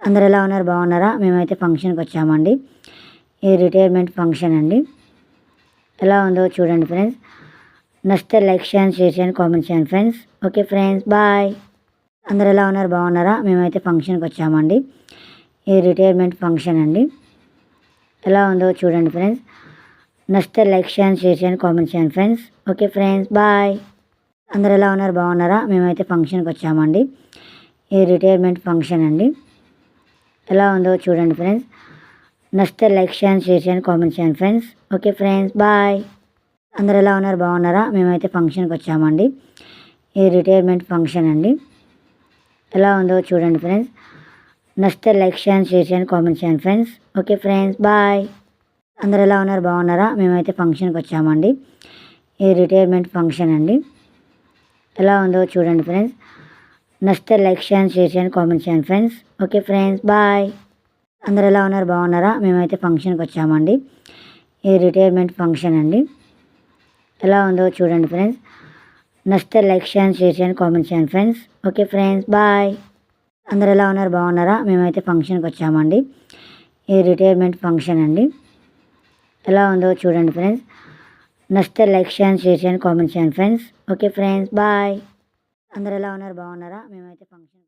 అందరు ఎలా ఉన్నారు? బాగున్నారా? మేమైతే ఫంక్షన్కి వచ్చామండి. ఇది రిటైర్మెంట్ ఫంక్షన్ అండి. ఎలా ఉందో చూడండి ఫ్రెండ్స్. నచ్చితే లైక్ చేయండి, షేర్ చేయండి, కామెంట్ చేయండి ఫ్రెండ్స్. Okay friends, bye. అందరు ఎలా ఉన్నారు? బాగున్నారా? మేమైతే ఫంక్షన్కి వచ్చామండి. ఇది రిటైర్మెంట్ ఫంక్షన్ అండి. ఎలా ఉందో చూడండి ఫ్రెండ్స్. నచ్చితే లైక్ చేయండి, షేర్ చేయండి, కామెంట్ చేయండి ఫ్రెండ్స్. Okay friends, bye. అందరు ఎలా ఉన్నారు? బాగున్నారా? మేమైతే ఫంక్షన్కి వచ్చామండి. ఇది రిటైర్మెంట్ ఫంక్షన్ అండి. ఎలా ఉందో చూడండి ఫ్రెండ్స్. నచ్చితే లైక్ చేయండి, షేర్ చేయండి, కామెంట్ చేయండి ఫ్రెండ్స్. Okay friends, bye. అందరు ఎలా ఉన్నారు? బాగున్నారా? మేమైతే ఫంక్షన్కి వచ్చామండి. ఇది రిటైర్మెంట్ ఫంక్షన్ అండి. ఎలా ఉందో చూడండి ఫ్రెండ్స్. నచ్చితే లైక్ చేయండి, షేర్ చేయండి, కామెంట్ చేయండి ఫ్రెండ్స్. Okay friends, bye. అందరు ఎలా ఉన్నారు? బాగున్నారా? మేమైతే ఫంక్షన్కి వచ్చామండి. ఇది రిటైర్మెంట్ ఫంక్షన్ అండి. ఎలా ఉందో చూడండి ఫ్రెండ్స్. నచ్చితే లైక్ చేయండి, షేర్ చేయండి, కామెంట్ చేయండి ఫ్రెండ్స్. Okay friends, bye. అందరు ఎలా ఉన్నారు? బాగున్నారా? మేమైతే ఫంక్షన్కి వచ్చామండి. ఇది రిటైర్మెంట్ ఫంక్షన్ అండి. ఎలా ఉందో చూడండి ఫ్రెండ్స్. నచ్చితే లైక్ చేయండి, షేర్ చేయండి, కామెంట్ చేయండి ఫ్రెండ్స్. Okay friends, bye. అందరు ఎలా ఉన్నారు? బాగున్నారా? మేమైతే ఫంక్షన్కి వచ్చామండి. ఇది రిటైర్మెంట్ ఫంక్షన్ అండి. ఎలా ఉందో చూడండి ఫ్రెండ్స్. నచ్చితే లైక్ చేయండి, షేర్ చేయండి, కామెంట్ చేయండి ఫ్రెండ్స్. Okay friends, bye. అందరు ఎలా ఉన్నారు? బాగున్నారా? మేమైతే ఫంక్షన్